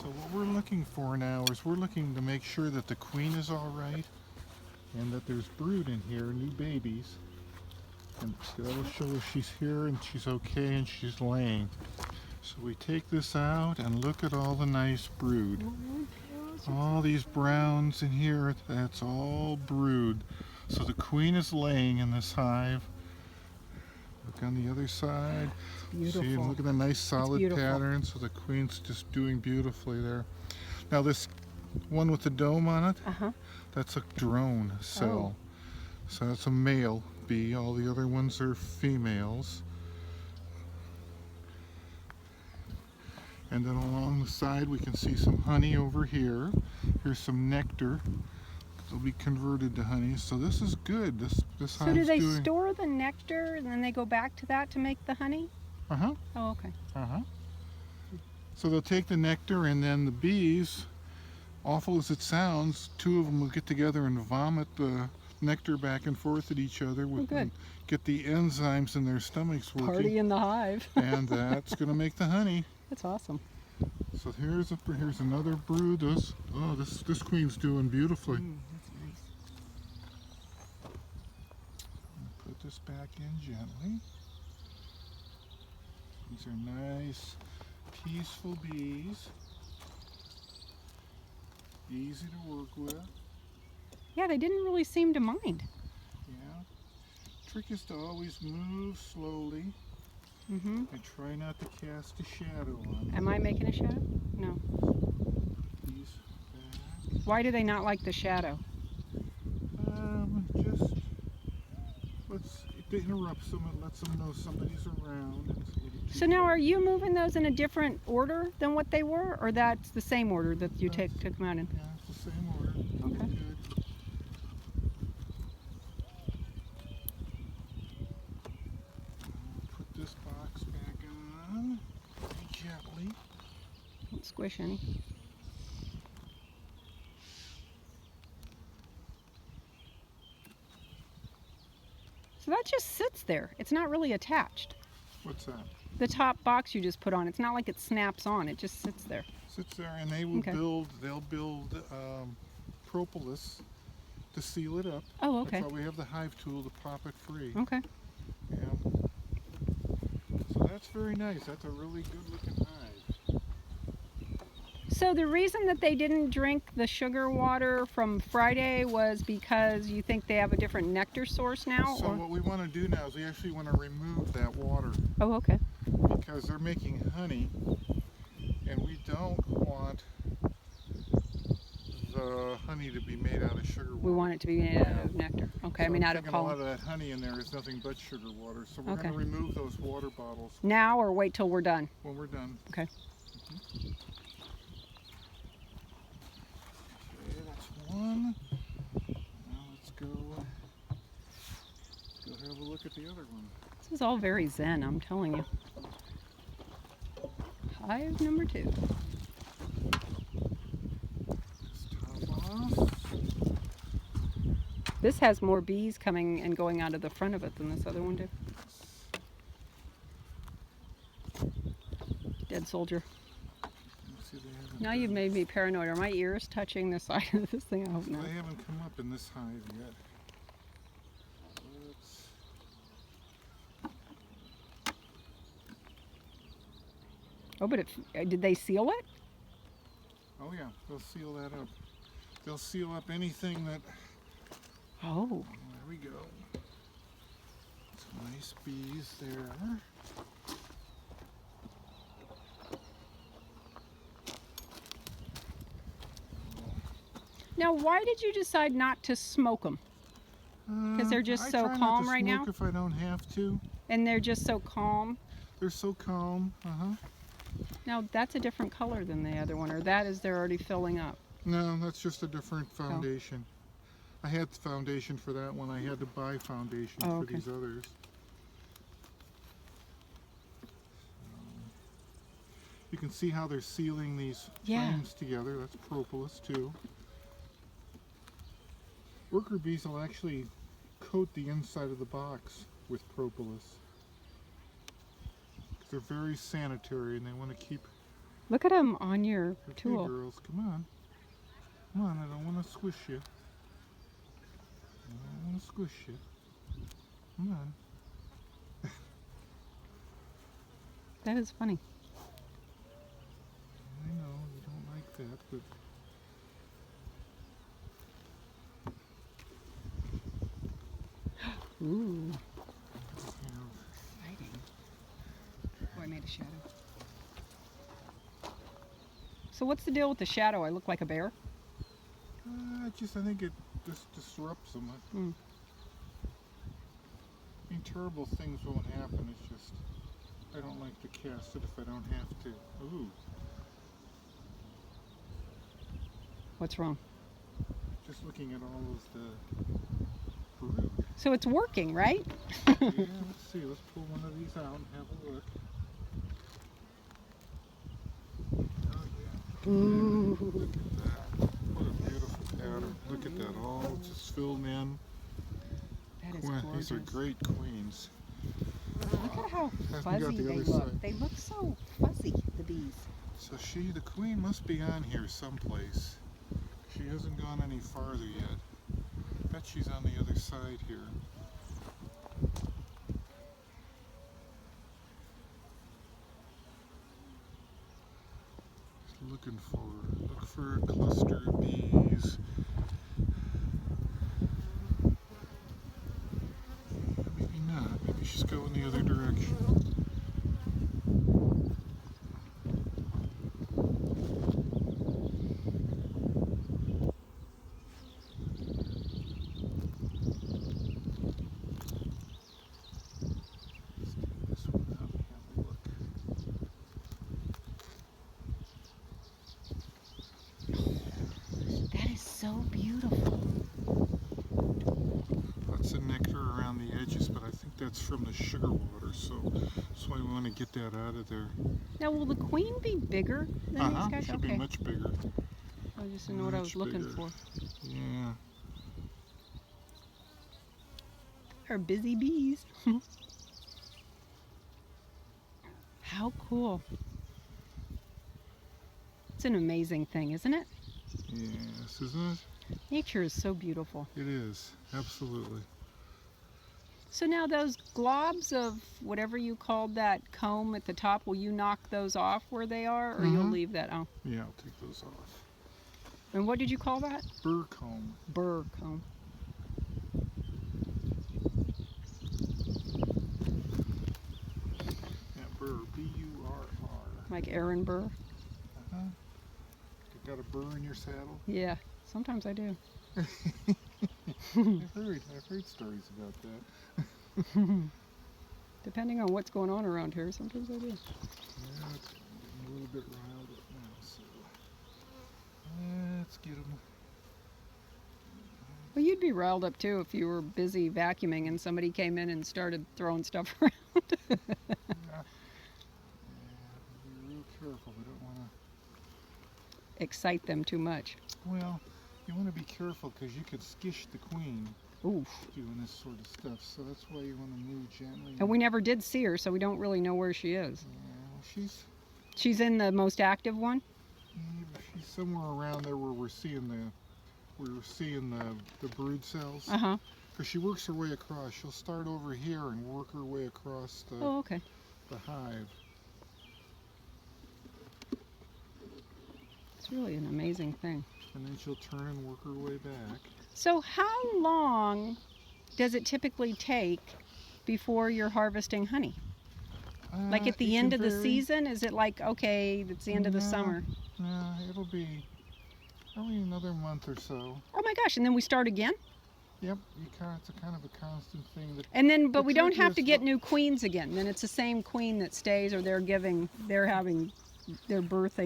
So what we're looking for now is we're looking to make sure that the queen is all right and that there's brood in here, new babies. And so that'll show us she's here and she's okay and she's laying. So we take this out and look at all the nice brood. All these browns in here, that's all brood. So the queen is laying in this hive. Look on the other side. Beautiful. See, and look at the nice solid pattern. So the queen's just doing beautifully there. Now this one with the dome on it, that's a drone cell. So that's a male bee. All the other ones are females. And then along the side we can see some honey over here. Here's some nectar. It'll be converted to honey. So this is good. This So do they store the nectar and then they go back to that to make the honey? Uh-huh. Oh, okay. Uh-huh. So they'll take the nectar and then the bees, awful as it sounds, two of them will get together and vomit the nectar back and forth at each other. Good. Get the enzymes in their stomachs working. Party in the hive. And that's going to make the honey. That's awesome. So here's another brood. This queen's doing beautifully. That's nice. Put this back in gently. These are nice, peaceful bees. Easy to work with. Yeah, they didn't really seem to mind. Yeah. Trick is to always move slowly. And try not to cast a shadow on them. Am I making a shadow? No. These back. Why do they not like the shadow? It interrupts them. It lets them know somebody's around. So now are you moving those in a different order than what they were? Or that's the same order that you took them out in? Yeah, it's the same order. Okay. Good. Put this box back on very gently. Don't squish any. So that just sits there. It's not really attached. What's that? The top box you just put on, it's not like it snaps on, it just sits there. Sits there and they will they'll build propolis to seal it up. Oh, okay. That's why we have the hive tool to pop it free. Okay. Yeah. So that's very nice. That's a really good looking hive. So the reason that they didn't drink the sugar water from Friday was because you think they have a different nectar source now? So what we want to do now is we actually want to remove that water. Oh, okay. Because they're making honey and we don't want the honey to be made out of sugar water. We want it to be made out of nectar. Okay, So I mean out I'm of thinking pollen. a lot of that honey in there is nothing but sugar water. So we're going to remove those water bottles. Now or wait till we're done? When we're done. Okay. Okay, that's one. Now let's go have a look at the other one. This is all very zen, I'm telling you. Hive number 2. Just top off. This has more bees coming and going out of the front of it than this other one did. Dead soldier. Now you've made me paranoid. Are my ears touching the side of this thing? I hope not. They haven't come up in this hive yet. Oh, but did they seal it? Oh yeah, they'll seal that up. They'll seal up anything that... Oh. There we go. Some nice bees there. Now, why did you decide not to smoke them? Because they're just so calm right now? I try not to smoke if I don't have to. And they're just so calm? They're so calm, Now, that's a different color than the other one, or that is they're already filling up? No, that's just a different foundation. I had the foundation for that one. I had to buy foundation for these others. You can see how they're sealing these frames together. That's propolis too. Worker bees will actually coat the inside of the box with propolis. They're very sanitary and they want to keep Look at them on your Okay, tool. girls, come on. Come on, I don't want to squish you. I don't want to squish you. Come on. That is funny. I know you don't like that, but Ooh. you Exciting. Oh, I made a shadow. So what's the deal with the shadow? I look like a bear? I think it just disrupts them. Mm. I mean, terrible things won't happen. It's just I don't like to cast it if I don't have to. Ooh, What's wrong? just looking at all of the brood. So it's working, right? Yeah, let's see. Let's pull one of these out and have a look. Oh yeah. Ooh. Look at that. What a beautiful pattern. Look at that. All just filled in. That is These gorgeous. are great queens. Look at how Hasn't got fuzzy the they other look. side. They look so fuzzy, the bees. So the queen must be on here someplace. She hasn't gone any farther yet. Bet she's on the other side here. Just look for a cluster of bees. Maybe not. Maybe she's going the other direction. Let's do this one out and have a look. That is so beautiful. Lots of nectar around the edges, but I think that's from the sugar water, so that's why we want to get that out of there. Now, will the queen be bigger than these guys? Should be much bigger. I just didn't know what I was much looking bigger. for. Yeah. Are busy bees. How cool. It's an amazing thing, isn't it? Yes, isn't it? Nature is so beautiful. It is, absolutely. So now those globs of whatever you called that comb at the top, will you knock those off where they are, or you'll leave that? Oh. Yeah, I'll take those off. And what did you call that? Burr comb. Burr comb. Yeah, burr. B-U-R-R. Like Aaron Burr? Uh-huh. You got a burr in your saddle? Yeah, sometimes I do. I've heard stories about that. Depending on what's going on around here, sometimes I do. Yeah, it's getting a little bit riled up now, so let's get them. Well, you'd be riled up too if you were busy vacuuming and somebody came in and started throwing stuff around. Yeah, be real careful. We don't want to. Excite them too much. Well, you want to be careful because you could skish the queen Oof. doing this sort of stuff. So that's why you want to move gently. And we never did see her, so we don't really know where she is. Yeah, well, She's in the most active one? she's somewhere around there where we're seeing the brood cells. Uh-huh. Because she works her way across. She'll start over here and work her way across the Oh, okay. hive. It's really an amazing thing. And then she'll turn and work her way back. So how long does it typically take before you're harvesting honey? Like at the end of the season? Is it like, okay, it's the end of the summer? No, it'll be probably another month or so. Oh my gosh, and then we start again? Yep, it's a kind of a constant thing. And then, but we don't trick have is to get new queens again. Then it's the same queen that stays, or they're birthing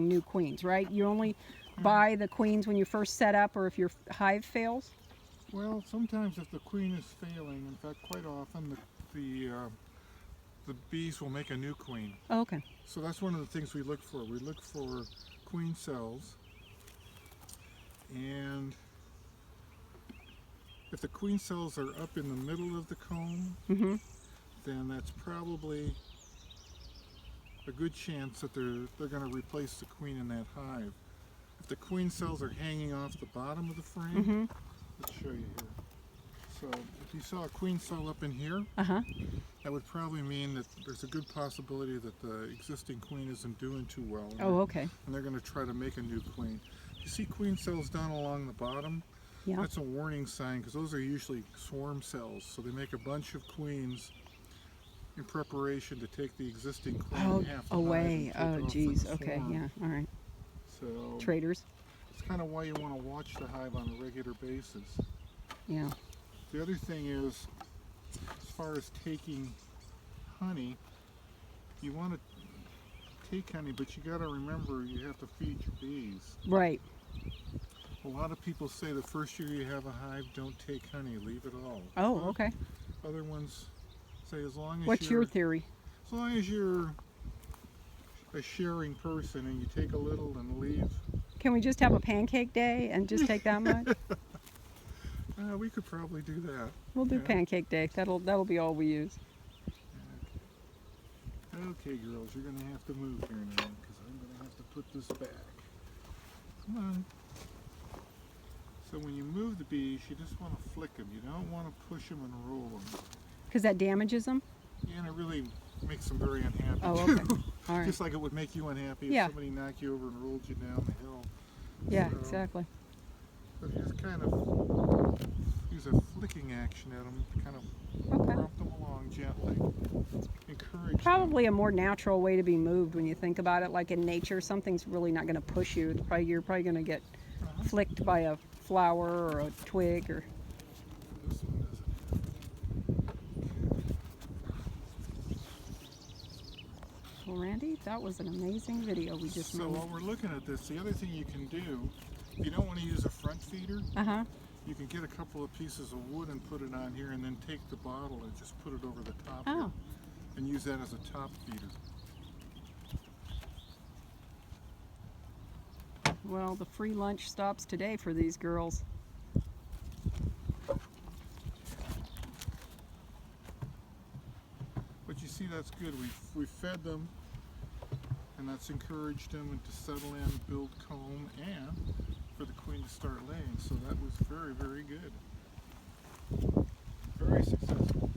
new queens, right? You only buy the queens when you first set up, or if your hive fails? Well, sometimes if the queen is failing, in fact, quite often the bees will make a new queen. Oh, okay. So that's one of the things we look for. We look for queen cells, and if the queen cells are up in the middle of the comb, Mm-hmm. then that's probably a good chance that they're going to replace the queen in that hive. If the queen cells are hanging off the bottom of the frame, let's show you here. So if you saw a queen cell up in here, that would probably mean that there's a good possibility that the existing queen isn't doing too well. Oh, okay. And they're going to try to make a new queen. You see queen cells down along the bottom? Yeah. That's a warning sign, because those are usually swarm cells. So they make a bunch of queens in preparation to take the existing queen half the away. hive and take off with the Okay, swarm. yeah, all right. So Traders. it's kind of why you want to watch the hive on a regular basis. Yeah. The other thing is, as far as taking honey, you want to take honey, but you got to remember you have to feed your bees. Right. A lot of people say the first year you have a hive, don't take honey, leave it all. Oh, okay. Other ones say as long as What's your theory? as long as you're a sharing person and you take a little and leave. Can we just have a pancake day and just take that much? We could probably do that. We'll do pancake day. That'll be all we use. Okay, girls, you're going to have to move here now because I'm going to have to put this back. Come on. So when you move the bees, you just want to flick them. You don't want to push them and roll them. Because that damages them? Yeah, and it really makes them very unhappy. Oh, too. okay. All right. Just like it would make you unhappy if somebody knocked you over and rolled you down the hill. Yeah, So, exactly. But you just kind of use a flicking action at them, kind of prompt them along gently. Encourage Probably a more natural way to be moved when you think about it. Like in nature, something's really not going to push you. You're probably going to get flicked by a flower or a twig or. This one doesn't. Well, Randy, that was an amazing video we just So made. while we're looking at this, the other thing you can do, if you don't want to use a front feeder, you can get a couple of pieces of wood and put it on here, and then take the bottle and just put it over the top here, and use that as a top feeder. Well, the free lunch stops today for these girls. But you see, that's good. We fed them, and that's encouraged them to settle in, build comb, and for the queen to start laying. So that was very, very good. Very successful.